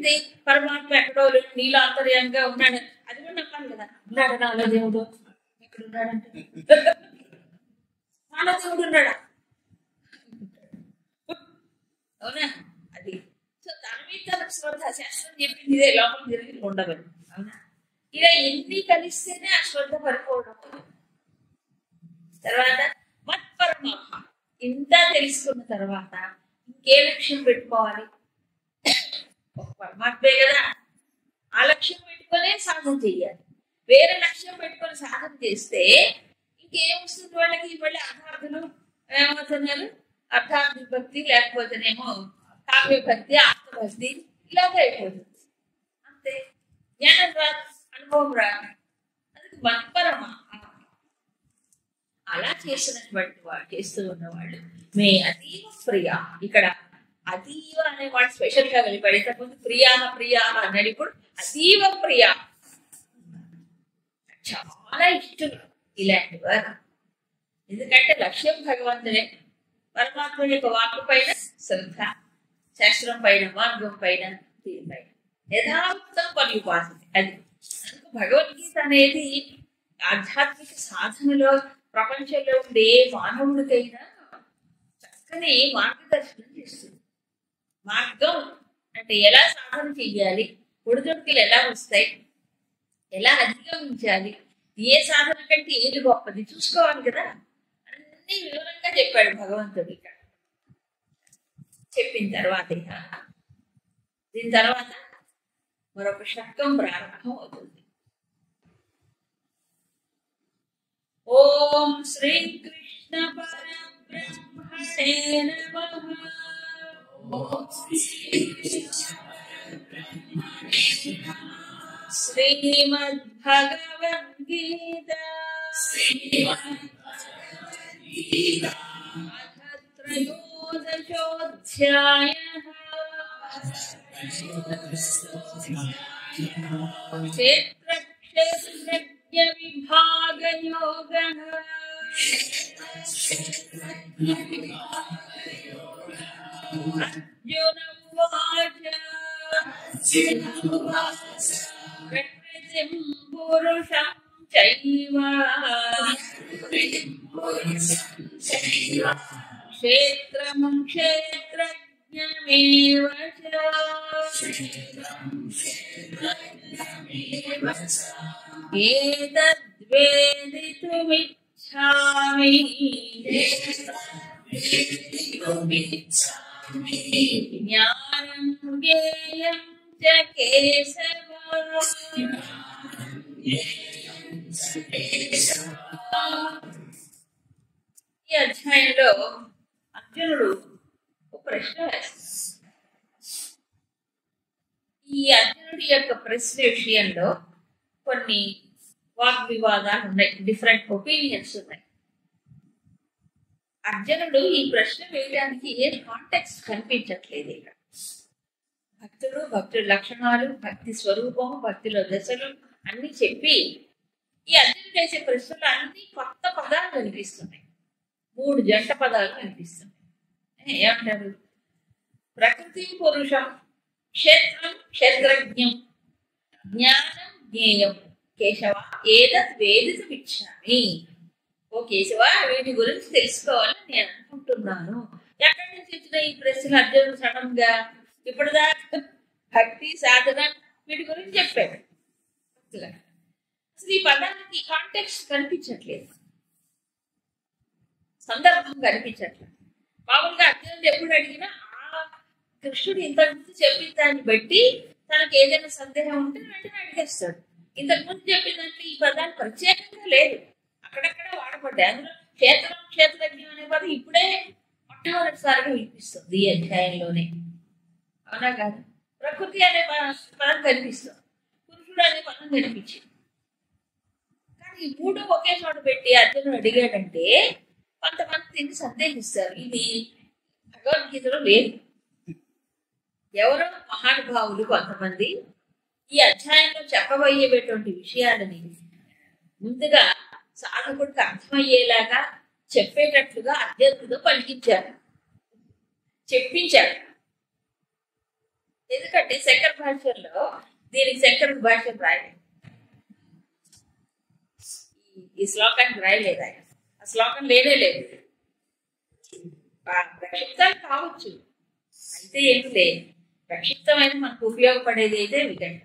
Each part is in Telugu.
ఏంటి పరమాత్మ ఎక్కడో నీలో అంతర్యంగా ఉన్నాడు, అది కూడా నమ్మాలి కదా. ఉన్నాడు నాలో దేవుడు, ఎక్కడ ఉన్నాడంటే నాలో దేవుడు ఉన్నాడా, అవునా? అది సో తన మీద తనకు శ్రద్ధ, శాస్త్రం చెప్పింది ఇదే, లోపల తిరిగి ఉండవని. అవునా? ఇలా ఎన్ని కలిస్తేనే ఆ శ్రద్ధ పరిపూర్ణం. తర్వాత మత్పరమాహ, ఇంత తెలుసుకున్న తర్వాత ఇంకే లక్ష్యం పెట్టుకోవాలి? ఒక పరమాత్మే కదా, ఆ లక్ష్యం పెట్టుకునే సాధన చెయ్యాలి. వేరే లక్ష్యం పెట్టుకొని సాధన చేస్తే ఇంకేమొస్తుంది వాళ్ళకి? మళ్ళీ అర్థార్థులు ఏమవుతున్నారు? అర్థార్థి భక్తి, లేకపోతేనేమో కావ్య భక్తి, ఆత్మభక్తి, ఇలాగే అయిపోతుంది. అంతే, జ్ఞానం రాదు, అనుభవం రాదు. అది మత్పరమ. అలా చేసినటువంటి వాళ్ళు, చేస్తూ ఉన్నవాళ్ళు మే అతీవ ప్రియ. ఇక్కడ అతీవ అనే వాడు స్పెషల్ గా వెళ్ళిపోయాడు. ఇంతకుముందు ప్రియామ ప్రియామ అన్నాడు, ఇప్పుడు అతీవ ప్రియ, చాలా ఇష్టం ఇలాంటి వారు. ఎందుకంటే లక్ష్యం భగవంతుడే. పరమాత్మ యొక్క వాక్కు పైన శ్రద్ధ, శాస్త్రం పైన, మార్గం పైన, దీనిపైన యథార్థం పర్యుపాసన. అది అందుకు భగవద్గీత అనేది ఆధ్యాత్మిక సాధనలో ప్రపంచంలో ఉండే మానవుడికైనా చక్కని మార్గదర్శనం చేస్తుంది. మార్గం అంటే ఎలా సాధన చెయ్యాలి, ఒడిదొడుకులు ఎలా వస్తాయి, ఎలా అధిగమించాలి, ఏ సాధన కంటే ఏది గొప్పది చూసుకోవాలి కదా, అన్ని వివరంగా చెప్పాడు భగవంతుడు. ఇక్కడ చెప్పిన తర్వాత దీని తర్వాత మరొక శబ్దం ప్రారంభం అవుతుంది. ఓం శ్రీకృష్ణ పరబ్రహ్మణే నమః. శ్రీమద్భగవద్గీత త్రయోదశోऽధ్యాయः. క్షేత్రజ్ఞ విభాగయోగః. అర్జున ఉవాచ ప్రకృతిం పురుషం చైవ క్షేత్రం క్షేత్రజ్ఞమేవ చ. ఏతద్వేదితుమిచ్ఛామి జ్ఞానం జ్ఞేయం చ కేశవ. ఈ అధ్యాయంలో అర్జునుడు ఒక ప్రశ్న వేస్తాడు. ఈ అర్జునుడి యొక్క ప్రశ్న విషయంలో కొన్ని వాగ్వివాదాలు ఉన్నాయి, డిఫరెంట్ ఒపీనియన్స్ ఉన్నాయి. అర్జునుడు ఈ ప్రశ్న వేయడానికి ఏ కాంటెక్స్ట్ కనిపించట్లేదు. ఇక్కడ భక్తుడు, భక్తుడి లక్షణాలు, భక్తి స్వరూపము, భక్తిలో దశలు అన్ని చెప్పి ఈ అర్జునుడు వేసే ప్రశ్నలు అన్ని కొత్త పదాలు కనిపిస్తున్నాయి. 3 జంట పదాలు కనిపిస్తున్నాయి. ఏమంటారు? ప్రకృతి పురుషం, క్షేత్రం క్షేత్రజ్ఞం, జ్ఞానం జ్ఞేయం, కేశవ ఏదత్ వేదితుమిచ్ఛామి. ఓ కేశవ, వీటి గురించి తెలుసుకోవాలని నేను అనుకుంటున్నాను. ఎక్కడి నుంచి వచ్చిన ఈ ప్రశ్నలు? అర్జునుడు సడన్ గా ఇప్పటిదాకా భక్తి సాధన వీటి గురించి చెప్పాడు. అసలు ఈ పదానికి కాంటెక్స్ట్ కనిపించట్లేదు, సందర్భం కనిపించట్లేదు. మామూలుగా అర్జునుడు ఎప్పుడు అడిగినా ఆ కృష్ణుడు ఇంతకుముందు చెప్పిన దాన్ని బట్టి తనకు ఏదైనా సందేహం ఉంటే వెంటనే అడిగేస్తాడు. ఇంతకుముందు చెప్పిన దాంట్లో ఈ పదాలు ప్రత్యేకంగా లేదు, అక్కడక్కడ వాడబడ్డాయి. అందులో క్షేత్రం క్షేత్రజ్ఞం అనే పదం ఇప్పుడే మొట్టమొదటిసారిగా వినిపిస్తుంది ఈ అధ్యాయంలోనే. అవునా కాదు? ప్రకృతి అనే పదం కనిపిస్తుంది, పురుషుడు అనే పదం కనిపించింది. కానీ ఈ 3 ఒకే చోట పెట్టి అర్జునుడు అడిగాడంటే కొంతమంది దీన్ని సందేహిస్తారు. ఇది భగవద్గీతలో లేదు. ఎవరో మహానుభావులు కొంతమంది ఈ అధ్యాయంలో చెప్పబోయేటువంటి విషయాలని ముందుగా సాధకుడికి అర్థమయ్యేలాగా చెప్పేటట్లుగా అర్జునుడితో పలికించారు, చెప్పించారు. ఎందుకంటే శంకర భాష్యంలో దీనికి శంకర భాష్యం రాయలేదు, ఈ శ్లోకానికి రాయలేదు ఆయన. ఆ శ్లోకం లేనే లేదు. ప్రక్షిప్తాలు కావచ్చు, అయితే ఏమి లేదు. ప్రక్షిప్తమైన మనకు ఉపయోగపడేది అయితే వికంఠ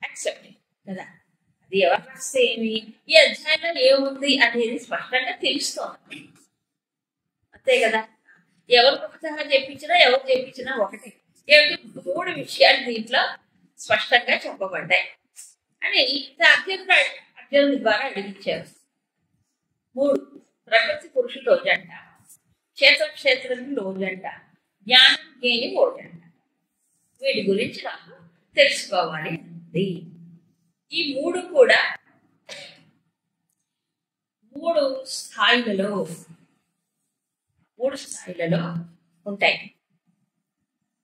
యాక్సెప్ట్ కదా. అది ఎవరు రాస్తే ఏమి, ఈ అధ్యాయంలో ఏముంది అనేది స్పష్టంగా తెలుస్తోంది, అంతే కదా. ఎవరు పుస్తకంగా చెప్పించినా ఎవరు చెప్పించినా ఒకటి. ఏమిటి, 3 విషయాలు దీంట్లో స్పష్టంగా చెప్పబడ్డాయి అని అర్జునుడి ద్వారా అడిగించారు. 3 ప్రకృతి పురుషుడు రోజంట, క్షేత్రజ్ఞులు రోజంట, జ్ఞానం జ్ఞేని రోజంట. వీటి గురించి నాకు తెలుసుకోవాలి ఉంది. ఈ 3 కూడా 3 స్థాయిలలో ఉంటాయి.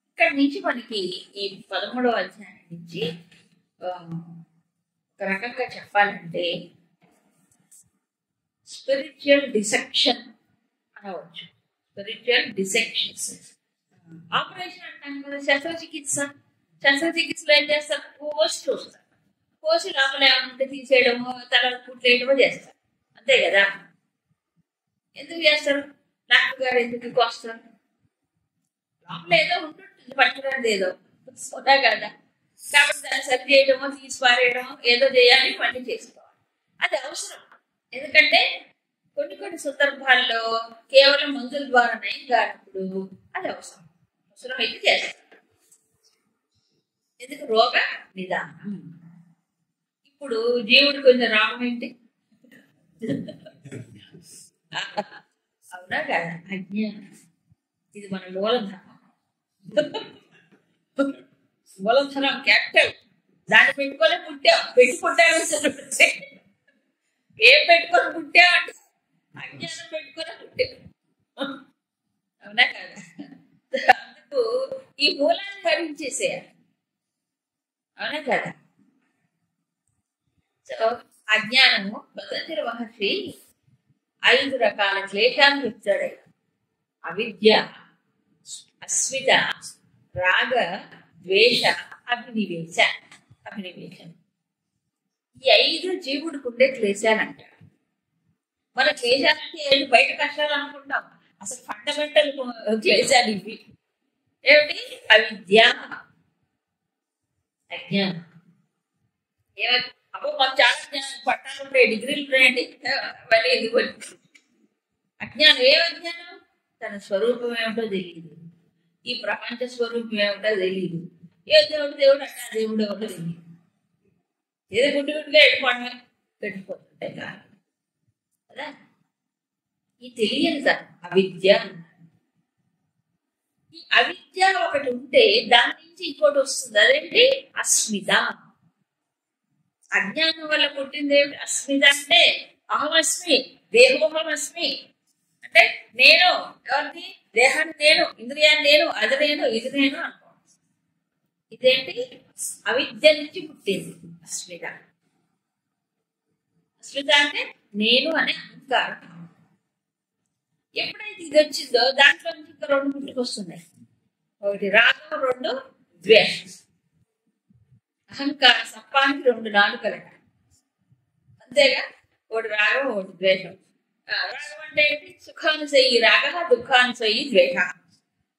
ఇక్కడి నుంచి మనకి ఈ 13వ అధ్యాయం నుంచి ఒక రకంగా చెప్పాలంటే స్పిరిచువల్ డిసెక్షన్ అనవచ్చు. స్పిరిచువల్ డిసెక్షన్స్ ఆపరేషన్ అంటాం కదా, శస్త్రచికిత్సలో ఏం చేస్తారు, కోసి చూస్తారు, కోసి లోపల ఏమంటే తీసేయడమో తల కుట్లేయడమో చేస్తారు, అంతే కదా. ఎందుకు చేస్తారు, డాక్టర్ గారు ఎందుకు కోస్తారు, లోపల ఏదో ఉంటుంటుంది పట్టుకునేది ఏదో ఉన్నా కదా. కాబట్టి దాన్ని సరి చేయడమో తీసి పారేయడమో ఏదో చేయాలి, పని చేసుకోవాలి, అది అవసరం. ఎందుకంటే కొన్ని సందర్భాల్లో కేవలం మందుల ద్వారా నయం కానప్పుడు అది అవసరమైతే చేస్తారు. ఎందుకు, రోగ నిదానం. ఇప్పుడు జీవుడికి కొంచెం రాగం ఏంటి, అవునా కదా, అజ్ఞానం. ఇది మన మూలధనం, క్యాపిటల్. దాన్ని పెట్టుకొని పుట్టావు, ఏం పెట్టుకొని పుట్టావంటే అజ్ఞానం పెట్టుకొని పుట్టావు, అవునా కదా. అందుకు ఈ మూలాన్ని భరించేసేయాలి, అవునా కదా. సో అజ్ఞానము పతంజలి మహర్షి 5 రకాల క్లేశాలను చెప్తాడు. అవిద్య, అస్మిత, రాగ, ద్వేష, అభినివేశం. ఈ 5 జీవుడికి ఉండే క్లేశాలు అంటారు. మన క్లేశాలంటే ఏంటి, బయట కష్టాలు అనుకుంటాం, అసలు ఫండమెంటల్ క్లేశాలు ఇవి. ఏమిటి, అవిద్య, అజ్ఞానం. అబ్బో మాకు చాలా పట్టాలు ఉంటాయి, డిగ్రీలు ఉన్నాయండి, అజ్ఞానం. ఏ అజ్ఞానం, తన స్వరూపం ఏమిటో తెలియదు, ఈ ప్రపంచ స్వరూపం ఏమిటో తెలియదు, ఏ దేవుడు అంటే ఆ దేవుడు ఎవరో తెలియదు, ఏదో గుడ్డుగా వెళ్ళిపోవడమే, పెట్టిపోతుంటాయి కదా. ఈ తెలియని అవిద్య. ఈ అవిద్య ఒకటి ఉంటే దాని నుంచి ఇంకోటి వస్తుంది, అదేంటి, అస్మిత. అజ్ఞానం వల్ల పుట్టింది ఏమిటి, అస్మిత. అంటే అహమస్మి, దేహోహమస్మి, అంటే నేను, ఎవరిని, దేహాన్ని నేను, ఇంద్రియాన్ని నేను, అది నేను, ఇది నేను అనుకో. ఇదేంటి, అవిద్య నుంచి పుట్టింది అస్మిత. అస్మిత అంటే నేను అనే అహంకారం. ఎప్పుడైతే ఇది వచ్చిందో దాంట్లో నుంచి ఇంకా 2 పుట్టుకొస్తున్నాయి. ఒకటి రాగం, 2 ద్వేషం. అహంకార సప్పానికి 2 నాలుకలట, అంతేగా. ఒకటి రాగం, ఒకటి ద్వేషం. రాగం అంటే ఏంటి, సుఖానుసయి రాగ, దుఃఖానుసయి ద్వేష.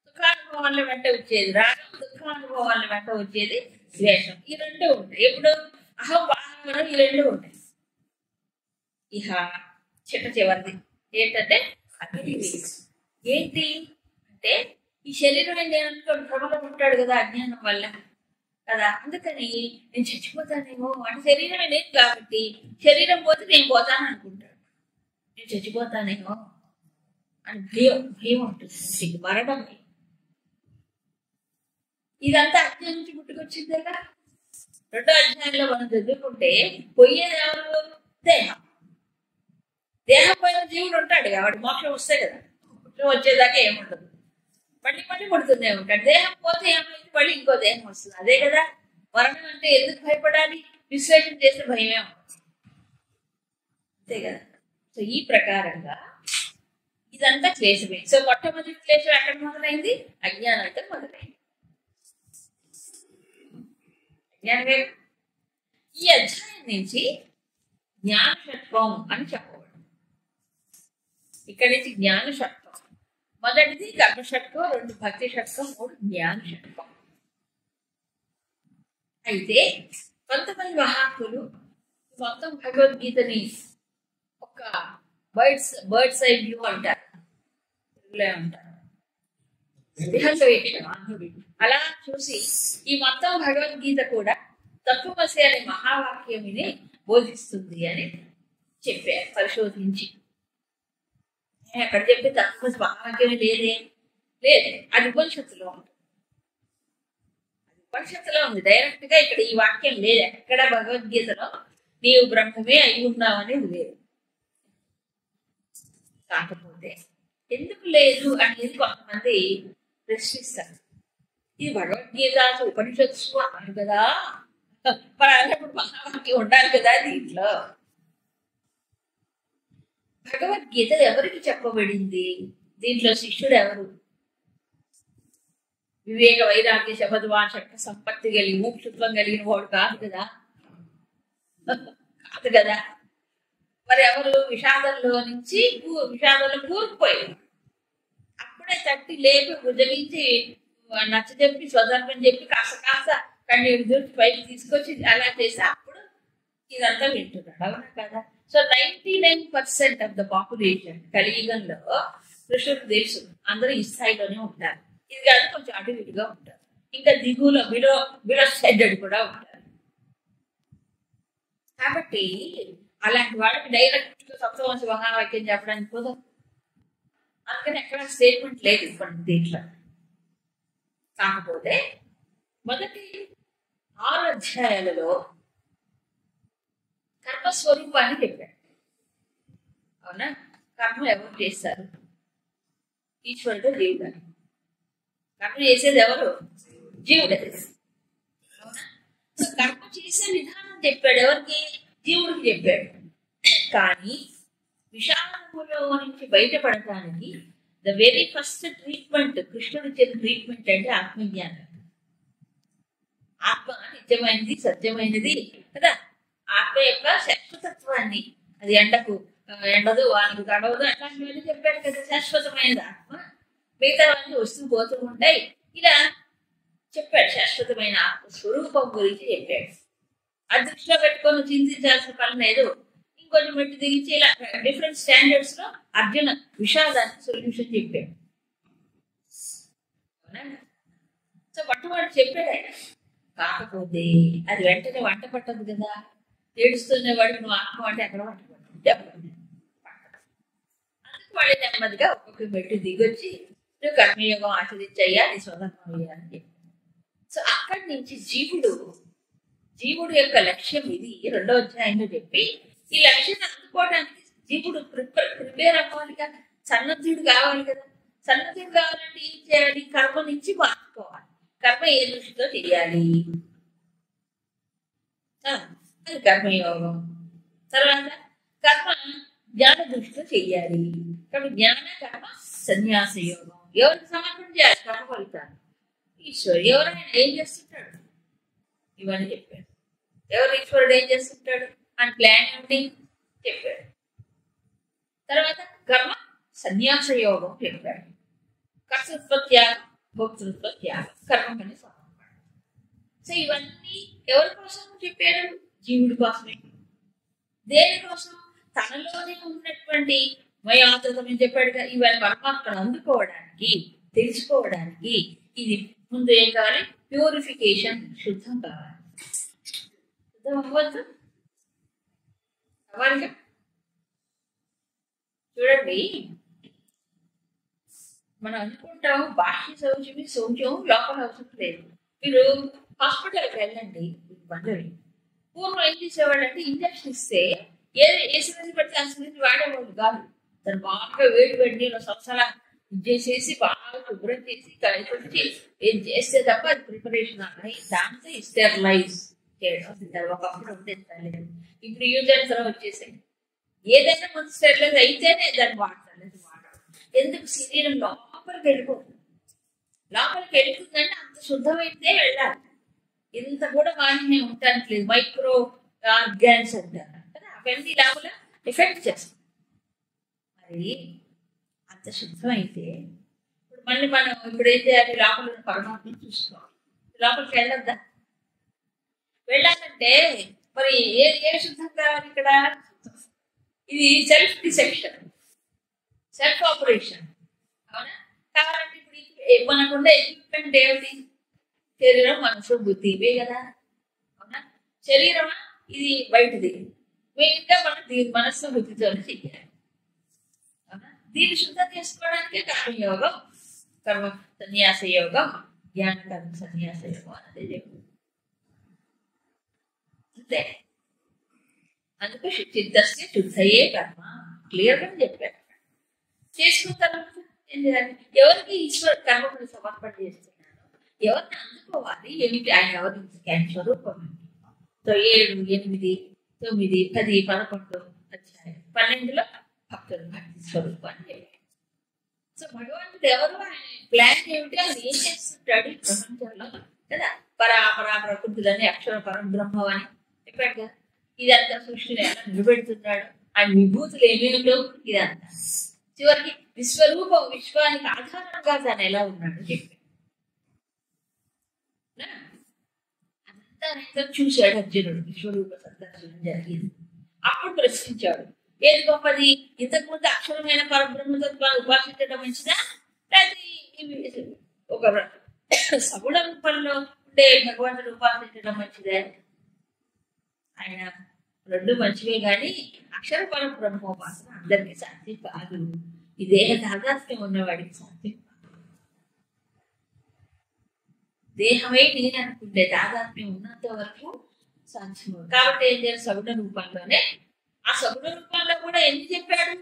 సుఖానుభవాల వెంట వచ్చేది రాగం, దుఃఖానుభవాల వెంట వచ్చేది ద్వేషం. ఈ 2 ఉంటాయి. ఎప్పుడు అహం వాహనం, ఈ 2 ఉంటాయి. ఇహ చివరిది ఏంటంటే అభినివేశం. ఏంటి అంటే ఈ శరీరం ఏమనుకోండి, భ్రమలో ఉంటాడు కదా అజ్ఞానం వల్ల కదా. అందుకని నేను చచ్చిపోతానేమో అంటే శరీరమే లేదు కాబట్టి, శరీరం పోతే నేను పోతాను అనుకుంటాడు, నేను చచ్చిపోతానేమో అని భయం ఉంటుంది, మరణం. ఇదంతా అజ్ఞానం నుంచి పుట్టుకొచ్చిందే కదా. 2వ అధ్యాయంలో మనం చదువుకుంటే పోయేది ఎవరు, దేహం పైన జీవుడు ఉంటాడు కాబట్టి మోక్షం వస్తే కదా, మోక్షం వచ్చేదాకా ఏముండదు, మళ్ళీ పుడుతూనే ఉంటాడు. దేహం పోతే ఏమైంది, మళ్ళీ ఇంకో దేహం వస్తుంది, అదే కదా. మరణం అంటే ఎందుకు భయపడాలి, విశ్లేషణ చేస్తే భయమే ఉంటుంది, అంతే కదా. సో ఈ ప్రకారంగా ఇదంతా క్లేశమే. సో మొట్టమొదటి క్లేశం ఎక్కడ మొదలైంది, అజ్ఞానంతో మొదలైంది. జ్ఞానమే. ఈ అధ్యాయం నుంచి జ్ఞాన షట్కం అని చెప్పబడు. ఇక్కడి నుంచి జ్ఞాన షట్కం. మొదటిది కర్మ షట్కం, 2 భక్తి షట్కం, 3 జ్ఞాన షట్కం. అయితే కొంతమంది మహాత్ములు మొత్తం భగవద్గీతని ఒక బర్డ్స్ ఐ వ్యూ అంటారు, అంటారు విహంగ వీక్షణ. అలా చూసి ఈ మొత్తం భగవద్గీత కూడా తత్వమసి అనే మహావాక్యమిని బోధిస్తుంది అని చెప్పారు పరిశోధించి. అక్కడ చెప్పి తత్వమసి మహావాక్యమే లేదు, అది ఉపనిషత్తులో ఉంటుంది. ఉపనిషత్తులో ఉంది డైరెక్ట్ గా. ఇక్కడ ఈ వాక్యం లేదు ఎక్కడ భగవద్గీతలో నీవు బ్రహ్మమే అయి ఉన్నావు అనేది లేదు. కాకపోతే ఎందుకు లేదు అనేది కొంతమంది ప్రశ్నిస్తారు. ఇది భగవద్గీత ఉపనిషత్తు అన్నారు కదా, మరి అన్నప్పుడు మహావాక్యం ఉండాలి కదా దీంట్లో. భగవద్గీత ఎవరికి చెప్పబడింది? దీంట్లో శిష్యుడు ఎవరు? వివేక వైరాగ్య శబద్వాన్ శక్తి సంపత్తి కలిగి మోక్షత్వం కలిగిన వాడు కాదు కదా. మరి ఎవరు? విషాదంలో నుంచి విషాదంలో కూరుకుపోయారు. అప్పుడే తట్టి లేపి బుజ్జగించి నచ్చ చెప్పి స్వధర్మం చెప్పి కాస్త కన్నీడు దూర్చి పైకి తీసుకొచ్చి అలా చేసి అప్పుడు ఇదంతా వింటున్నాడు. అవునా కదా? సో 99% ఆఫ్ ద పాపులేషన్ కలియుగంలో కృష్ణుడు తెలుసు అందరూ ఈ స్థాయిలోనే ఉంటారు. ఇది కాదు కొంచెం అటు ఇటుగా ఉంటారు. ఇంకా దిగులో బిలో సైడెడ్ కూడా ఉంటారు. కాబట్టి అలాంటి వాడికి డైరెక్ట్ సప్తవంశ మహావాక్యం చెప్పడానికి కుదరదు. అందుకని ఎక్కడ స్టేట్మెంట్ లేదు ఇప్పుడు దీంట్లో. కాకపోతే మొదటి 6 అధ్యాయాలలో కర్మస్వరూపాన్ని చెప్పాడు. అవునా? కర్మ ఎవరు చేస్తారు? ఈశ్వరుడు, దేవుడు. కర్మ చేసేది ఎవరు? జీవుడు. అవునా? కర్మ చేసే విధానం చెప్పాడు. ఎవరికి? జీవుడికి చెప్పాడు. కానీ విషాదములో నుంచి బయటపడటానికి ద వెరీ ఫస్ట్ ట్రీట్మెంట్, కృష్ణుడు ఇచ్చిన ట్రీట్మెంట్ అంటే ఆత్మజ్ఞానం. ఆత్మ నిజమైనది, సత్యమైనది కదా. ఆత్మ యొక్క శాశ్వతత్వాన్ని, అది ఎండదు, వానికి తడవదు, అట్లాంటివన్నీ చెప్పాడు కదా. శాశ్వతమైనది ఆత్మ, మిగతావన్నీ వస్తూ పోతూ ఉంటాయి. ఇలా చెప్పాడు. శాశ్వతమైన ఆత్మ స్వరూపం గురించి చెప్పాడు. అది దృష్టిలో పెట్టుకొని చింతించాల్సిన పని లేదు. ఇంకొంచెం మెట్టు దిగించి ఇలా డిఫరెంట్ స్టాండర్డ్స్ లో అర్జున విషాదానికి సొల్యూషన్ చెప్పాడు. సో మొట్టమొదటి చెప్పాడు ఆయన. కాకపోతే అది వెంటనే వంట పట్టదు కదా. ఏడుస్తున్న వాడికి నువ్వు ఆత్మ అంటే ఎక్కడ వంట పట్టదు. అందుకు వాడి నెమ్మదిగా ఒక్కొక్క మెట్టు దిగొచ్చి నువ్వు కర్మయోగం ఆచరించయ్యా, నీ స్వధర్మం అని చెప్పి. సో అక్కడి నుంచి జీవుడు యొక్క లక్ష్యం ఇది 2వ అధ్యాయంలో చెప్పి, ఈ లక్ష్యాన్ని అందుకోవడానికి జీవుడు ప్రిపేర్ అవ్వాలి కదా, సన్నద్ధుడు కావాలి కదా. సన్నద్ధుడు కావాలంటే ఏం చేయాలి? కర్మ నుంచి మార్చుకోవాలి. కర్మ ఏ దృష్టితో చేయాలి? అది కర్మయోగం. తర్వాత కర్మ జ్ఞాన దృష్టితో చెయ్యాలి. కాబట్టి జ్ఞాన కర్మ సన్యాస యోగం. ఎవరికి సమర్పణ చేయాలి కర్మ ఫలితాన్ని? ఈశ్వరుడు. ఎవరైనా ఏం చేస్తుంటాడు? ఇవన్నీ చెప్పాడు. ఎవరు ఈశ్వరుడు ఏం చేస్తుంటాడు అని ప్లాన్ ఏమిటి చెప్పాడు. తర్వాత కర్మ సన్యాస యోగం చెప్పాడు. కర్తృత్వత్యాగం, భోక్తృత్వత్యాగం, కర్మకని సమర్పణ. సో ఇవన్నీ ఎవరి కోసం చెప్పాడు? జీవుడి కోసమే. దేనికోసం? తనలోనే ఉన్నటువంటి మయాతృతం చెప్పాడు కదా. ఇవన్నీ పరమాత్మను అందుకోవడానికి, తెలుసుకోవడానికి ఇది ముందు ఏం కావాలి? ప్యూరిఫికేషన్, శుద్ధం కావాలి. శుద్ధం అవ్వద్దు అవ్వాలిగా. చూడండి, మనం అనుకుంటాం బాహ్య శౌచం లోపల అవసరం లేదు. మీరు హాస్పిటల్కి వెళ్ళండి. బంధువులు పూర్వం ఏం చేసేవాళ్ళు అంటే ఇంజక్షన్ ఇస్తే ఏ సిరంజి పడితే ఆ సిరంజి వాడేవాళ్ళు కాదు. దాన్ని బాగా వేడి నీళ్ళు సంవత్సరాల చేసేసి బాగా శుభ్రం చేసి కలిపి ఏం చేస్తే తప్ప అది ప్రిపరేషన్ అన్నాయి. దాంతో స్టెరిలైజ్ చేయడం ఒకప్పుడు ఉండేది. ఇప్పుడు యూజ్ అండ్ త్రో వచ్చేసాయి. ఏదైనా ముందు స్టెరిలైజ్ అయితేనే దాన్ని వాడతారు. ఎందుకు? శరీరం లోపలికి వెళ్ళిపోతుంది. లోపలికి వెళ్తుందంటే అంత శుద్ధమైతే వెళ్ళాలి. ఇంత కూడా మాలిన్యం ఉండటానికి లేదు. మైక్రో ఆర్గాన్స్ అంటారు కదా, అవన్నీ లోపల ఎఫెక్ట్ చేస్తాయి. మరి అంత శుద్ధమైతే ఇప్పుడు మళ్ళీ మనం ఇప్పుడు ఏం చేయాలి? లోపల ఉన్న పరమాత్మను చూసుకోవాలి. లోపలికి వెళ్ళొద్దా? వెళ్ళాలంటే మరి ఏ శుద్ధం కావాలి ఇక్కడ? ఇది సెల్ఫ్ డిసెప్షన్, సెల్ఫ్ ఆపరేషన్. అవునా? కావాలంటే ఇప్పుడు మనకున్న ఎక్విప్మెంట్ ఏమిటి? శరీరం, మనసు, బుద్ధి, ఇవే కదా. అవునా? శరీరమా ఇది బయటది, మెయిన్గా మనం దీని మనసు బుద్ధితోనే చెయ్యాలి. అవునా? దీన్ని శుద్ధం చేసుకోవడానికే కర్మయోగం, కర్మ సన్యాస యోగం, జ్ఞాన కర్మ సన్యాస యోగం అనేది చెప్పు. అంతే. అందుకు చిత్తస్య శుద్ధయే కర్మ క్లియర్గా చెప్పారు. చేసుకున్న తర్వాత ఏం చేయాలి? ఎవరికి ఈశ్వర కర్మను సమర్పణ చేస్తున్నాను, ఎవరిని అందుకోవాలి, ఏమిటి ఆయన ఎవరి స్వరూపం. 7, 8, 9, 10, 11 అధ్యాయం 12లో భక్తులు భక్తి స్వరూపాన్ని చెప్పారు. సో భగవంతుడు ఎవరు, ఆయన ప్లాన్ ఏమిటి, ఆయన ఏం చేస్తుంటాడు ఈ ప్రపంచంలో కదా. పరాపరా ప్రకృతులని అక్షర పరబ్రహ్మం అని చెప్పాడు కదా. ఇదంతా సృష్టిని ఎలా నిలబెడుతున్నాడు, ఆయన విభూతులు ఏమేమిటో ఇదంతా. చివరికి విశ్వరూపం, విశ్వానికి ఆధారంగా తాను ఎలా ఉన్నాడు చెప్పాడు. అదంతా చూశాడు అర్జునుడు. విశ్వరూప సందర్శనం జరిగింది. అప్పుడు ప్రశ్నించాడు, ఏది గొప్పది? ఇంతకుముందు అక్షరమైన పరబ్రహ్మతత్వాన్ని ఉపాసించడం మంచిదా, లేకపోతే ఒక సగుణ రూపంలో ఉండే భగవంతుడు ఉపాసించడం మంచిదే? ఆయన రెండు మంచివే, కానీ అక్షర పరబ్రహ్మోపాసన అందరికీ సాధ్యం కాదు. ఈ దేహ తాదాత్మ్యం ఉన్నవాడికి సాధ్యం కాదు. దేహమే నేను అనుకుంటే తాదాత్మ్యం ఉన్నంత వరకు సాధ్యం. కాబట్టి ఏం చేయాలి? సగుణ రూపంలోనే. ఆ సగుణ రూపంలో కూడా ఎన్ని చెప్పాడు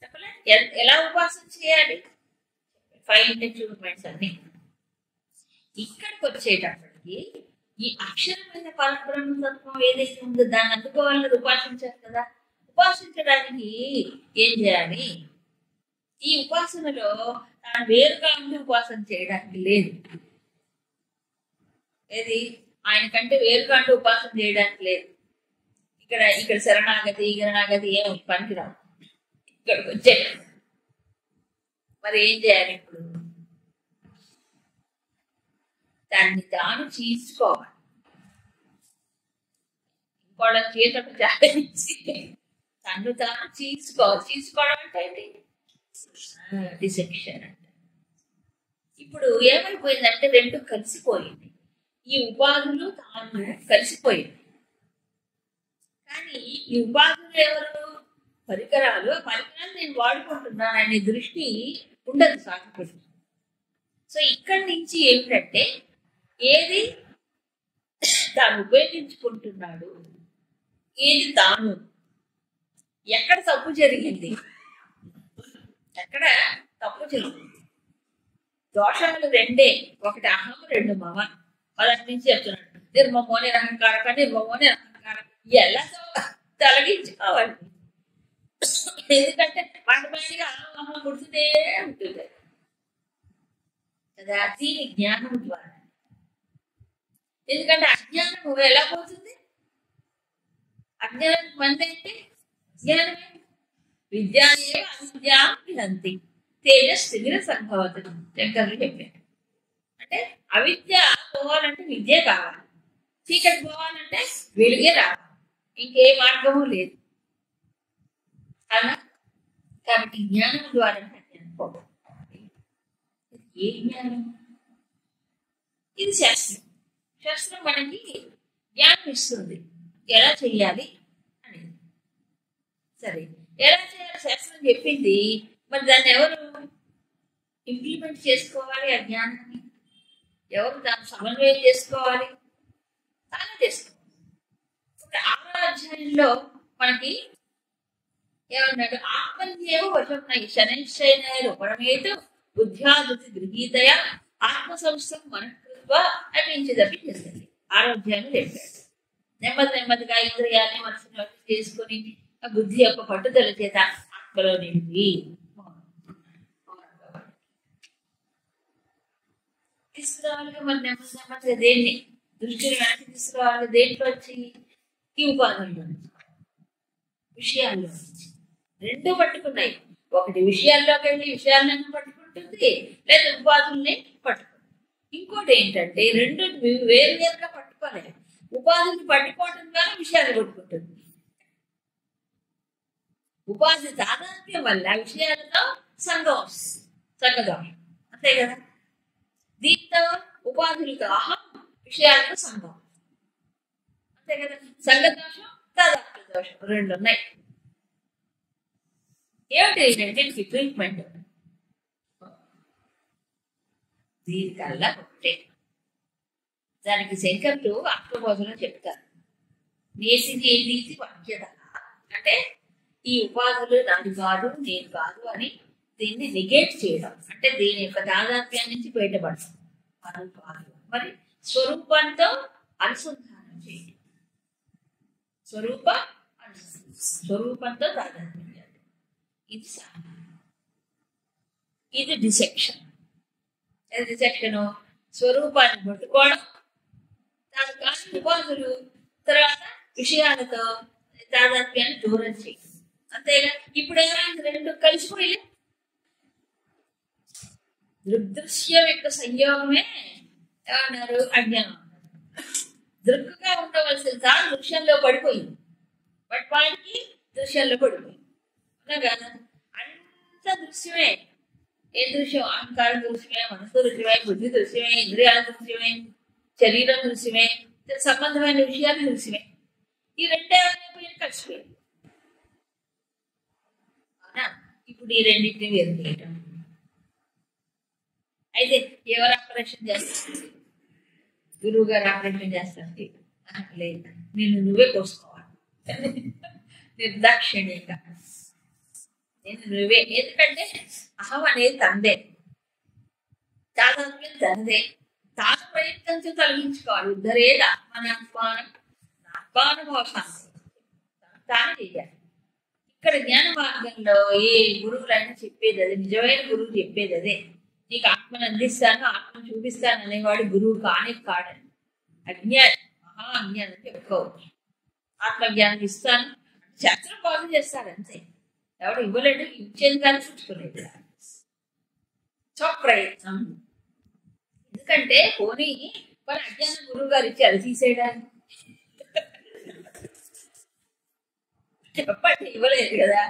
చెప్పలే? ఎలా ఉపాసన చేయాలి? 5 ఇంటెన్షన్స్ అన్ని. ఇక్కడికి వచ్చేటప్పటికి ఈ అక్షరమైన పరబ్రహ్మతత్వం ఏదైతే ఉందో దాన్ని అందుకోవాలని ఉపాసించారు కదా. ఉపాసించడానికి ఏం చేయాలి? ఈ ఉపాసనలో తాను వేరుగా ఉండి ఉపాసన చేయడానికి లేదు. ఏది? ఆయన కంటే వేరుగా ఉండి ఉపాసన చేయడానికి లేదు. ఇక్కడ శరణాగతి గిరణాగతి ఏం పనికిరావు. ఇక్కడికి వచ్చే మరి ఏం చేయాలి? ఇప్పుడు దాన్ని తాను చీల్చుకోవాలి. ఇంకోళ్ళ చేతకు జాయించి తను తాను చీల్చుకోవాలి. చీల్చుకోవడం అంటే ఏంటి? డిసెక్షన్ అంటే. ఇప్పుడు ఏమైపోయిందంటే రెండు కలిసిపోయింది. ఈ ఉపాధులు తాను కలిసిపోయింది. కానీ ఈ ఉపాధులు ఎవరు? పరికరాలు. పరికరాలు నేను వాడుకుంటున్నాను అనే దృష్టి ఉండదు సాధకుడు. సో ఇక్కడి నుంచి ఏమిటంటే, ఏది తాను ఉపయోగించుకుంటున్నాడు, ఏది తాను, ఎక్కడ తప్పు జరిగింది, ఎక్కడ తప్పు జరిగింది. దోషాలు రెండే, ఒకటి అహం, 2 మమ. మొదటి నుంచి చెప్తున్నాడు, నిర్మమోని అహంకారక, నిర్మమోని అహంకారం. ఎలా తొలగించుకోవాలి? ఎందుకంటే వాటిపైన అహం పుడుతూనే ఉంటుంది కదా. దీని జ్ఞానం ద్వారా. ఎందుకంటే అజ్ఞానం ఎలా పోతుంది? అజ్ఞానం మంది అంటే జ్ఞానమే. విద్యానే అవిద్యాం వినంతి తేజస్తిమిర సంభవతి శంకరులు చెప్పారు. అంటే అవిద్య పోవాలంటే విద్య కావాలి, చీకటి పోవాలంటే వెలుగే రావాలి, ఇంకే మార్గము లేదు అలా. కాబట్టి జ్ఞానం ద్వారా ఏ జ్ఞానం? ఇది శాస్త్రం. శాస్త్రం మనకి జ్ఞానం ఇస్తుంది ఎలా చెయ్యాలి అనేది. సరే, ఎలా చేయాలి శాస్త్రం చెప్పింది. మరి దాన్ని ఎవరు ఇంప్లిమెంట్ చేసుకోవాలి? ఆ జ్ఞానాన్ని ఎవరు దాన్ని సమన్వయం చేసుకోవాలి? తానే చేసుకోవాలి. ఇప్పుడు 6వ అధ్యాయంలో మనకి ఏమన్నాడు? ఆత్మన్యేవ వశం శనైశ్చైన రూపణమేతు బుద్ధ్యాదుతి గృహీతయ ఆత్మ సంస్థం మనకృత్వ అపించదపి చేస్తుంది. 6వ అధ్యాయంలో చెప్పాడు. నెమ్మదిగా ఇంద్రియాన్ని మనసులో చేసుకుని ఆ బుద్ధి యొక్క పట్టుదల చేత ఆత్మలో నిండి తీసుకురావాలిగా. మరి నెమ్మదిగా దేన్ని దృష్టిని వెనక్కి తీసుకురావాలి దేంట్లో వచ్చి ఈ ఉపాధుల్లో విషయాల్లో నుంచి రెండు పట్టుకున్నాయి. ఒకటి విషయాల్లోకి వెళ్ళి విషయాలను పట్టుకుంటుంది, లేదా ఉపాధుల్ని పట్టుకుంటుంది. ఇంకోటి ఏంటంటే రెండు వేరు వేరుగా పట్టుకోలేదు. ఉపాధిని పట్టుకోవటం ద్వారా విషయాలు పట్టుకుంటుంది. ఉపాధి తాదాత్మ్యం వల్ల విషయాలతో సంగదోషం అంతే కదా. దీంతో ఉపాధులతో అహం, విషయాలతో సంఘం అంతే కదా. సంగదోషం తాదాత్మ్య దోషం రెండు ఉన్నాయి. ఏమిటి రెండింటికి ట్రీట్మెంట్? దీనికల్లా ఒకటే. దానికి శంకరులు అష్టబోధలో చెప్తారు. నేసిది ఏది వాక్యత అంటే ఈ ఉపాధులు నాది కాదు, నేను కాదు అని దీన్ని నెగేట్ చేయడం, అంటే దీని యొక్క తాదాత్మ్యం నుంచి బయటపడడం. మనం కాదు మరి స్వరూపంతో అనుసంధానం చేయడం. స్వరూపంతో తాదాత్మ్యం చేయాలి. ఇది ఇది డిసెక్షన్. డిసెక్షన్ స్వరూపాన్ని పట్టుకోవడం, దాని కాని ఉపాధులు తర్వాత విషయాలతో తాదాత్మ్యాన్ని దూరం చేయడం అంతేగా. ఇప్పుడు ఏమైంది? రెండు కలిసిపోయి దృగ్దృశ్యం యొక్క సంయోగమే ఏమన్నారు? అజ్ఞానం. దృక్కుగా ఉండవలసిన తాను దృశ్యంలో పడిపోయింది. బట్ వాడికి దృశ్యంలో పడిపోయింది కదా. అంత దృశ్యమే. ఏ దృశ్యం? అహంకారం దృశ్యమే, మనసు దృశ్యమే, బుద్ధి దృశ్యమే, ఇంద్రియాల దృశ్యమే, శరీరం దృశ్యమే, సంబంధమైన విషయాలు దృశ్యమే. ఈ రెండే కలిసిపోయింది. అవునా? ఇప్పుడు ఈ రెండింటిని వేరు చేయటం. అయితే ఎవరు ఆపరేషన్ చేస్తారు? గురువు గారు ఆపరేషన్ చేస్తారు. లేదు, నేను నువ్వే కోసుకోవాలి నిర్దాక్షిణ్యంగా. నేను నువ్వే. ఎందుకంటే అహం అనేది తందే, తాదాత్మ్యం తనదే. తాను ప్రయత్నంతో తొలగించుకోవాలి. ఉద్ధరేద ఆత్మానుభవాన్ని తాను చేయాలి. ఇక్కడ జ్ఞాన మార్గంలో ఏ గురువులైనా చెప్పేది అదే, నిజమైన గురువు చెప్పేది అదే. నీకు ఆత్మను అందిస్తాను, ఆత్మను చూపిస్తాను అనేవాడు గురువు కాడని. అజ్ఞానం, మహా అజ్ఞానం చెప్పుకోవచ్చు. ఆత్మజ్ఞానం ఇస్తాను, శాస్త్రం బాగు చేస్తారు అంతే. ఎవడు ఇవ్వలేడు, ఇచ్చేది కానీ చూసుకోలేదు. స్వప్రయత్నం. ఎందుకంటే పోనీ మన అజ్ఞానం గురువు గారు ఇచ్చి అది తీసేయడానికి చెప్పండి, ఇవ్వలేదు కదా.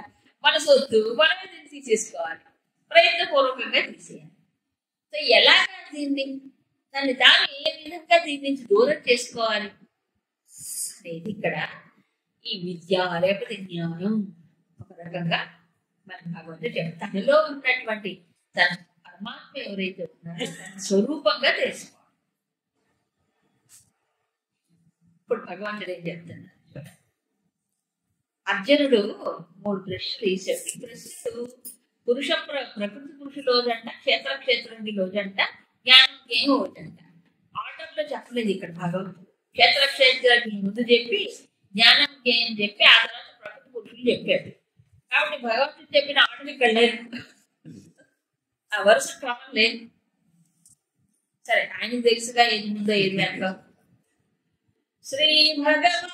మన సొత్తు మనమే దీన్ని తీసేసుకోవాలి, ప్రయత్నపూర్వకంగా తీసేయాలి. సో ఎలాగా దాన్ని తాను ఏ విధంగా దీని నుంచి దూరం చేసుకోవాలి అనేది ఇక్కడ ఈ విద్య లేకపోతే జ్ఞానం ఒక రకంగా మన భగవంతుడు చెప్తారు. తనలో ఉన్నటువంటి తన పరమాత్మ ఎవరైతే ఉన్నారో తన స్వరూపంగా తెలుసుకోవాలి. ఇప్పుడు భగవంతుడు ఏం చెప్తున్నారు? అర్జునుడు 3 ప్రశ్నలు వేసాడు. ఈ ప్రశ్నలు ప్రకృతి పురుషులోజంట, క్షేత్రక్షేత్రుడిలోజంట, జ్ఞానం ఒకటంట. ఆర్డర్లో చెప్పలేదు ఇక్కడ భగవంతుడు. క్షేత్రక్షేత్రానికి ముందు చెప్పి జ్ఞానం జ్ఞేయం చెప్పి ఆ తర్వాత ప్రకృతి పురుషులు చెప్పాడు. కాబట్టి భగవంతుడు చెప్పిన ఆర్డర్ ఇక్కడ లేదు, ఆ వరుస క్రమం లేదు. సరే, ఆయనకు తెలుసుగా ఏది ముందో ఏది వెనక. శ్రీ భగవాన్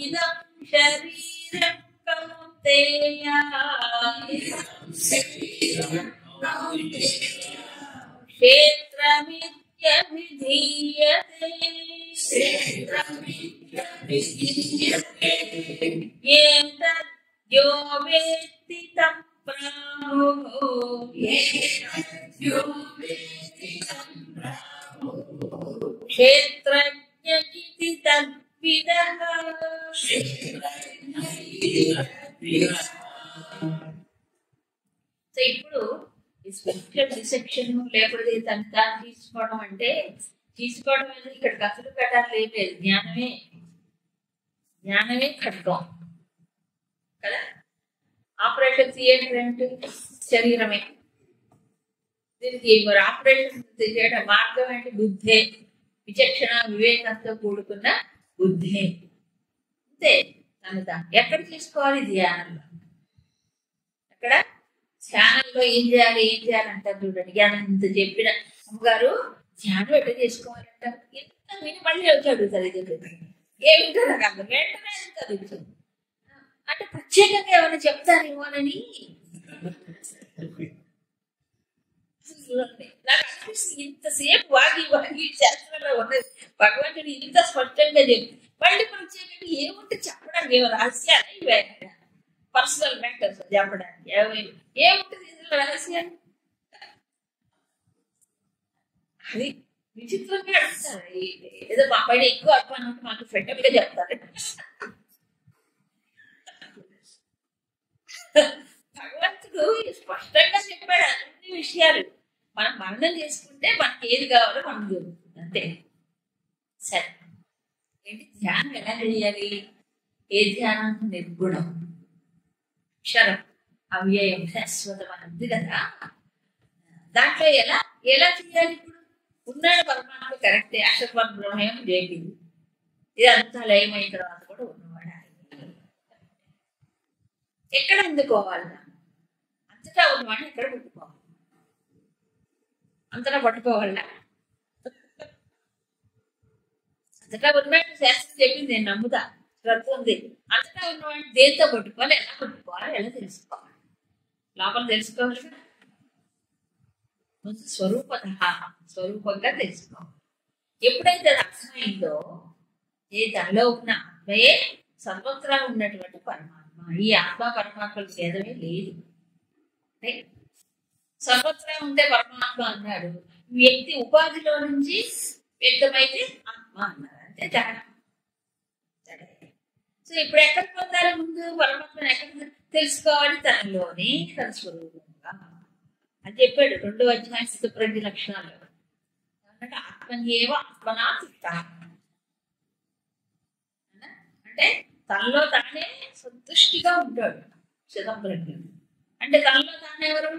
ఇదం శరీరం కౌంతేయ క్షేత్రమిత్యభిధీయతే ఏతద్యో వేత్తి తం ప్రాహుః క్షేత్రజ్ఞ ఇతి తద్విదః. సో ఇప్పుడు ఈ స్పిరిచువల్ డిసెక్షన్ లేకపోతే తను తీసుకోవడం అంటే తీసుకోవడం అనేది ఇక్కడ కథలు కట్టాలి లేదు. జ్ఞానమే ఖడ్గం కదా. ఆపరేషన్ థియేటర్ ఏంటి? శరీరమే. దీనికి మరి ఆపరేషన్ చేయడం మార్గం ఏంటి? బుద్ధే. విచక్షణ వివేకంతో కూడుకున్న బుద్ధే. అంతే. ఎక్కడ తీసుకోవాలి? ధ్యానంలో. ఎక్కడ? ధ్యానంలో ఏం చేయాలి అంటారు చూడండి. జ్ఞానం ఇంత చెప్పిన అమ్మగారు ధ్యానం ఎట్లా చేసుకోవాలంటారు. ఇంత విని మళ్ళీ వచ్చి అడుగుతారు. ఏమిటో నాకు అర్థం వెంటనే చదువుతుంది. అంటే ప్రత్యేకంగా ఏమైనా చెప్తారేమోనని నాకు అనిపిస్తుంది. ఇంతసేపు వాగి శాస్త్రంలో ఉన్నది భగవంతుడు ఇంత స్పష్టంగా చెప్పి మళ్ళీ ప్రత్యేకంగా ఏముంటే చెప్పడానికి ఏమో రహస్యాలు ఇవే పర్సనల్ మ్యాటర్స్ చెప్పడానికి ఏముంటుంది ఇందులో రహస్యాలు. అది విచిత్రంగా అడుగుతారు. ఏదో మా పైన ఎక్కువ అభిమానం ఉంటే మాకు ఫ్రెండ్గా చెప్తారు. భగవంతుడు స్పష్టంగా చెప్పాడు అన్ని విషయాలు. మనం మననం చేసుకుంటే మనకి ఏది కావాలో మనకు దొరుకుతుంది అంతే. సరే ఏంటి ధ్యానం ఎలా చేయాలి? ఏ ధ్యానం? నిర్గుణం, క్షరం, అవ్యయం, శాశ్వతం అని ఉంది కదా. దాంట్లో ఎలా ఎలా చేయాలి? ఇప్పుడు ఉన్నాడు పరమాత్మ కరెక్టే, అక్షర బ్రహ్మయం చేయింది. ఇది అంతా లయమైన తర్వాత కూడా ఉన్నవాడు ఎక్కడ అందుకోవాలి? అంతటా ఉన్నవాడిని ఎక్కడ పట్టుకోవాలి? అంతటా పట్టుకోవాలా? అంతటా ఉన్నట్టు శాస్త్రం చెప్పింది, నేను నమ్ముతా, శ్రద్ధ ఉంది. అంతటా ఉన్నవాడిని దేంతో పట్టుకోవాలి, ఎలా పట్టుకోవాలి, ఎలా తెలుసుకోవాలి? లోపల తెలుసుకోవాలి కదా. ముందు స్వరూపంగా తెలుసుకోవాలి. ఎప్పుడైతే అది అర్థమైందో ఏ దానిలో ఉన్న ఆత్మయే సర్వత్రా ఉన్నటువంటి పరమాత్మ. ఈ ఆత్మ పరమాత్మల భేదమే లేదు. సర్వత్రా ఉండే పరమాత్మ అన్నాడు. వ్యక్తి ఉపాధిలో నుంచి వ్యక్తమైతే ఆత్మ అన్నారు. అంతే తేడా. సో ఇప్పుడు ఎక్కడ పొందాలి? ముందు పరమాత్మను ఎక్కడ తెలుసుకోవాలి? తనలోనే, తన స్వరూపంగా అని చెప్పాడు 2వ అధ్యాయం స్థితప్రజ్ఞ లక్షణాలు. ఆత్మన్యేవ ఆత్మనా స్థిత అంటే తనలో తానే సంతుష్టిగా ఉంటాడు స్థితప్రజ్ఞుడు. అంటే తనలో తానే ఎవరు?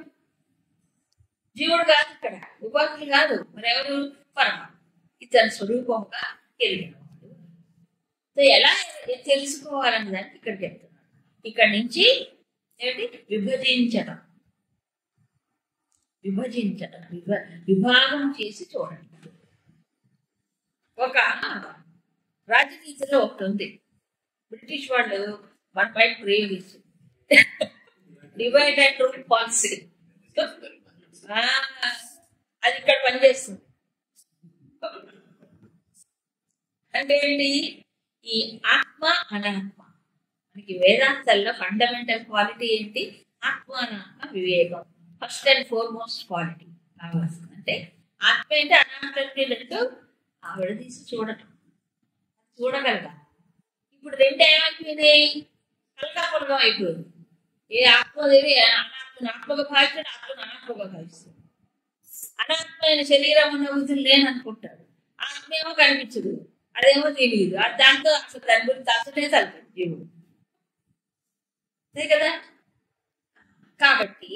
జీవుడు కాదు, ఇక్కడ ఉపాధులు కాదు, మరి ఎవరు? పరమాత్మ. ఇతని స్వరూపంగా ఎరిగినవాడు. సో ఎలా తెలుసుకోవాలన్న దానికి ఇక్కడ చెప్తున్నాడు. ఇక్కడ నుంచి ఏంటి? విభజించడం విభాగం చేసి చూడండి. ఒక రాజనీతిలో ఒకటి ఉంది, బ్రిటిష్ వాళ్ళు మన పైన ప్రయోగించి డివైడ్ అండ్ రూల్ పాలసీ. అది ఇక్కడ పనిచేస్తుంది. అంటే ఏంటి? ఈ ఆత్మ అనాత్మ, మనకి వేదాంతాల్లో ఫండమెంటల్ క్వాలిటీ ఏంటి? ఆత్మ అనాత్మ వివేకం ఫస్ట్ అండ్ ఫార్మోస్ట్ క్వాలిటీ కావాల్సింది. అంటే ఆత్మ ఏంటి? అనాత్మకు ఆవిడ తీసి చూడగలగా. ఇప్పుడు రెండు ఏమైపోయినాయి? కలకాపులగం అయిపోయింది. ఏ ఆత్మదేవి ఆత్మగా భావిస్తాడు, ఆత్మను అనాత్మగా భావిస్తాడు. అనాత్మైన శరీరం ఉన్న వృద్ధులు లేననుకుంటాడు. ఆత్మేమో కనిపించదు, అదేమో తెలియదు. దాంతో అసలు దాని గురించి అసలే తలపడు జీవుడు. అంతే కదా. కాబట్టి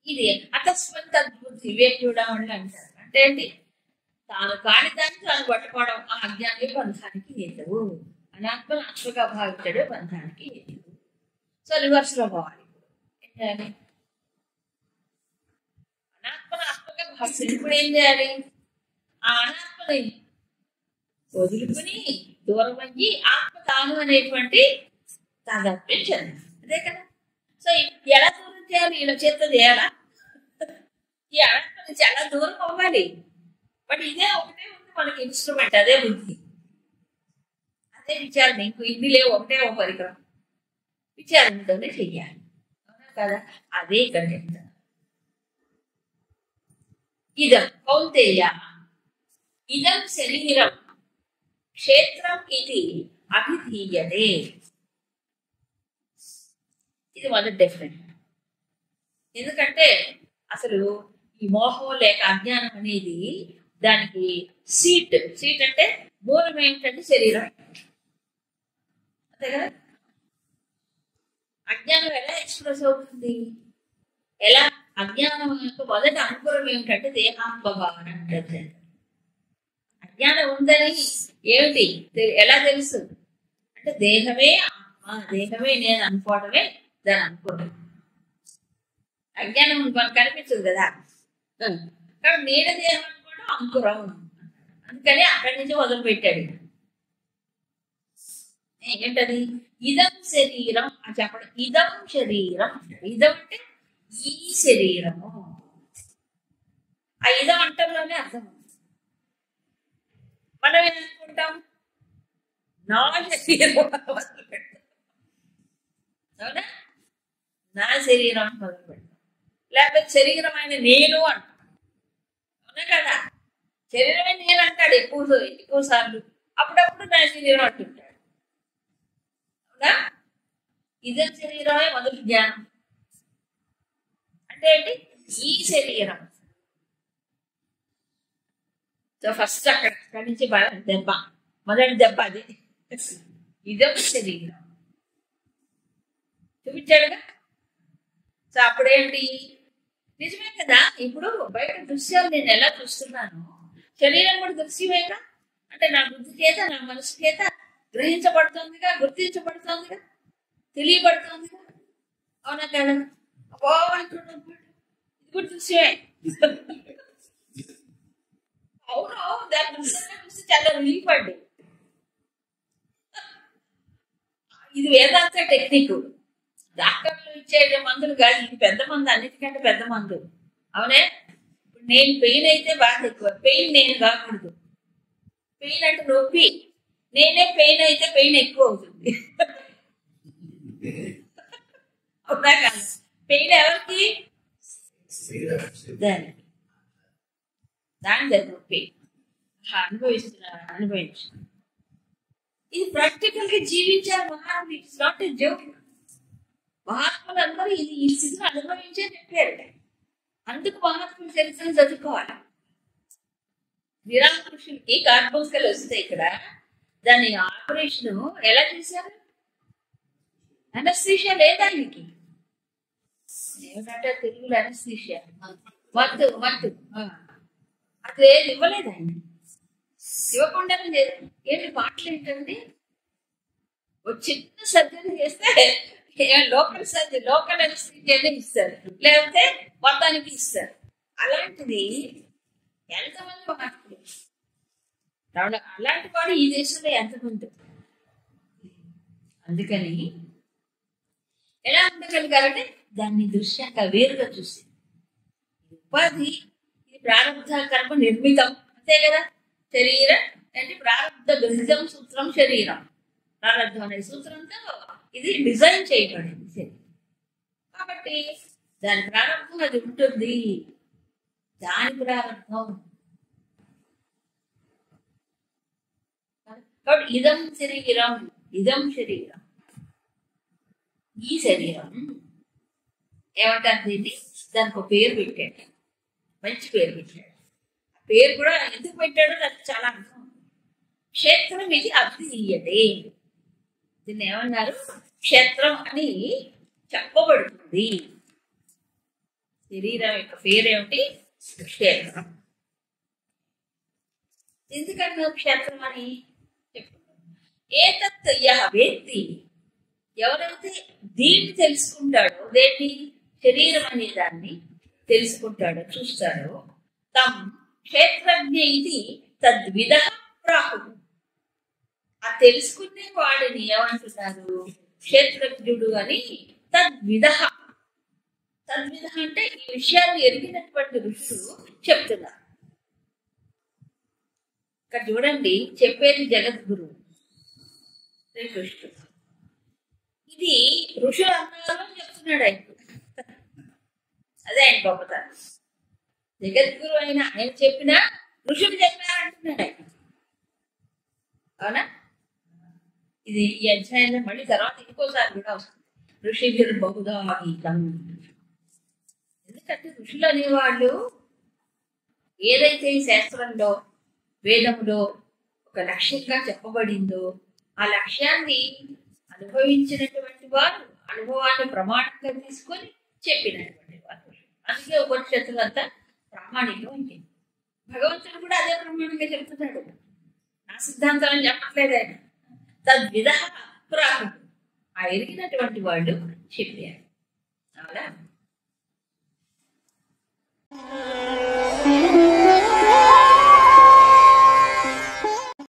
ఇది అకస్మాత్ అద్భుత వివేక్యుడం అని అంటారు. అంటే ఏంటి? తాను కాని దాన్ని తాను పట్టుకోవడం ఆ అజ్ఞానే బంధానికి హేతువు. అనాత్మను ఆత్మగా భావించడే బంధానికి హేతువు. సో రివర్స్ లో పోవాలి. ఏం చేయాలి? అనాత్మను ఆత్మగా భావించాలి. ఇప్పుడు ఏం చేయాలి? ఆ అనాత్మని వదులుకుని దూరం అయ్యి ఆత్మ తాను అనేటువంటి తాదాత్మ్యం చెందాలి. అదే కదా. సో ఎలా దూరం చేయాలి? ఇలా చేత చేయాలా? ఈ అనాత్మ నుంచి ఎలా దూరం అవ్వాలి? బట్ ఇదే ఒకటే ఉంది మనకి ఇన్స్ట్రుమెంట్, అదే బుద్ధి, అదే విచారణ. ఇంకో ఇన్ని లేవు, ఒకటే ఒక పరికరం. విచారణతోనే చెయ్యాలి. అవునా కదా? అదే ఇక్కడ చెప్తాను. ఇదం కౌంతేయ ఇదం శరీరం క్షేత్రం ఇది అభిధీయతే. ఇది మొదటి డెఫినెట్. ఎందుకంటే అసలు ఈ మోహం లేక అజ్ఞానం అనేది దానికి సీట్ అంటే మూలం ఏమిటంటే శరీరం. అంతే కదా. అజ్ఞానం ఎలా ఎక్స్ప్రెస్ అవుతుంది? ఎలా? అజ్ఞానం యొక్క మొదటి అనుకూలం ఏమిటంటే దేహాత్మభావన అంటారు. అజ్ఞానం ఉందని ఏమిటి ఎలా తెలుసు అంటే దేహమే ఆత్మ, దేహమే నేను అనుకోవడమే దాని అనుకోవడం. అజ్ఞానం మనకు కనిపించదు కదా. కాబట్టి నేను దేహం అనుకోవడం అంకురం. అందుకని అక్కడి నుంచి మొదలు పెట్టాడు. ఏంటది? ఇదం శరీరం అని చెప్పడం. ఇదం శరీరం. ఇదం అంటే ఈ శరీరము. ఆ ఇదం అంటంలోనే అర్థం. మనం ఏమనుకుంటాం? నా శరీరం మొదలు పెడతాం. అవునా? నా శరీరం మొదలు పెడతాం. లేకపోతే శరీరమైన నేను అంటాం. అవునా కదా? శరీరమైన నేను అంటాడు ఎక్కువ సార్లు. అప్పుడప్పుడు నా శరీరం అంటుంటాడు. అవునా? ఇదం శరీరమే మొదటి జ్ఞానం. అంటే ఏంటి? ఈ శరీరం. సో ఫస్ట్ అక్కడి నుంచి దెబ్బ, మొదటి దెబ్బ అది. ఇదం శరీరం చూపించాడుగా. సో అప్పుడేంటి? నిజమే కదా. ఇప్పుడు బయట దృశ్యాలు నేను ఎలా చూస్తున్నాను, శరీరం కూడా దృశ్యమేగా. అంటే నా బుద్ధి చేత, నా మనసు చేత గ్రహించబడుతోందిగా, గుర్తించబడుతోందిగా, తెలియబడుతోందిగా. అవునా కదా? అబ్బో అంటున్నాడు, ఇది కూడా దృశ్యమే. అవును, దాని దృశ్యంగా చూస్తే చాలా రిలీఫ్ అండి. ఇది వేదాంత టెక్నిక్. డాక్టర్లు ఇచ్చే మందులు కాదు, ఇది పెద్ద మందు, అన్నిటికంటే పెద్ద మందు. అవునే? ఇప్పుడు నేను పెయిన్ అయితే బాధ ఎక్కువ. పెయిన్ నేను కాకూడదు. పెయిన్ అంటే నొప్పి. నేనే పెయిన్ అయితే పెయిన్ ఎక్కువ అవుతుంది. అవునా కాదు? పెయిన్ ఎవరికి? దాని నొప్పి అనుభవించు. ఇది ప్రాక్టికల్ గా జీవించారు మహాత్ములు. It's not a joke. మహాత్ములు అందరూ ఈ స్థితిని అనుభవించే చెప్పారు. అందుకు మహాత్ములు చరిత్రను చదువుకోవాలి. నిరాకృషులకి కార్బోస్కలు వస్తాయి ఇక్కడ. దాని ఆపరేషన్ ఎలా చేశారు? అనస్థీషియా లేదా ఆయనకి? ఏమిటంటే తెలుగులో అనస్థీషియా, మత్తు అసలు ఏది ఇవ్వలేదు ఆయన. ఇవ్వకుండా ఏంటి పాటలు ఏంటండి? ఒక చిన్న సర్జరీ చేస్తే లోకల్ సర్జరీ, లోకల్ అనస్థీషియానే ఇస్తారు, లేకపోతే మొత్తానికి ఇస్తారు. అలాంటిది ఎంతమంది మహాత్ములు, అలాంటి వాడు ఈ దేశంలో ఎంతమంది. అందుకని ఎలా ఉండగలిగారంటే దాన్ని దృశ్యంగా వేరుగా చూసి ఉపాధి. ఇది ప్రారంభ కర్మ నిర్మితం, అంతే కదా. శరీరం అంటే ప్రారంభ గృహితం సూత్రం శరీరం. ప్రారంభం అనే సూత్రంతో ఇది డిజైన్ చేయబడింది శరీరం. కాబట్టి దాని ప్రారంభం అది ఉంటుంది. దాని ప్రారంభం కాబట్టి ఇదం శరీరం, ఇదం శరీరం, ఈ శరీరం ఏమంటారు దీన్ని? దానికి ఒక పేరు పెట్టాడు, మంచి పేరు పెట్టాడు. పేరు కూడా ఎందుకు పెట్టాడో నాకు చాలా అర్థం. క్షేత్రం ఇది అభిధీయతే. దీన్ని ఏమన్నారు? క్షేత్రం అని చెప్పబడుతుంది. శరీరం యొక్క పేరేమిటి? క్షేత్రం. ఎందుకంటే క్షేత్రం అని చెప్తున్నాను. ఏతత్ యః వేత్తి, ఎవరైతే దీన్ని తెలుసుకుంటాడో, దేన్ని? శరీరం అనే దాన్ని తెలుసుకుంటాడో, చూస్తాడో, తం క్షేత్రజ్ఞ ఇది తద్విధ ప్రాహు. ఆ తెలుసుకునే వాడిని ఏమంటున్నారు? క్షేత్రజ్ఞుడు అని. తద్విధ, తద్విధ అంటే ఈ విషయాన్ని ఎరిగినటువంటి ఋషులు చెప్తున్నారు. ఇక్కడ చూడండి, చెప్పేది జగద్గురువు శ్రీకృష్ణుడు. ఇది ఋషులు అన్నారు అని చెప్తున్నాడు ఆయన. అదే ఆయన గొప్పతనం. జగద్గురు అయిన ఆయన చెప్పినా ఋషులు చెప్పారంటున్నాడు ఆయన. అవునా? ఇది ఈ అధ్యాయంలో మళ్ళీ తర్వాత ఇంకోసారి కూడా వస్తుంది. ఋషిభిర్ బహుదా గీతం. ఎందుకంటే ఋషులు అనేవాళ్ళు ఏదైతే ఈ శాస్త్రంలో, వేదంలో ఒక లక్ష్యంగా చెప్పబడిందో ఆ లక్ష్యాన్ని అనుభవించినటువంటి వారు, అనుభవాన్ని ప్రమాణంగా తీసుకొని చెప్పినటువంటి వారు. అందుకే ఉపనిషత్తులు అంతా ప్రామాణికం ఉంటుంది. భగవంతుడు కూడా అదే ప్రమాణంగా చెప్తున్నాడు. నా సిద్ధాంతం అని చెప్పట్లేదు ఆయన. తద్విధ ప్రాహు, ఆ ఎరిగినటువంటి వాళ్ళు చెప్పారు. అవునా?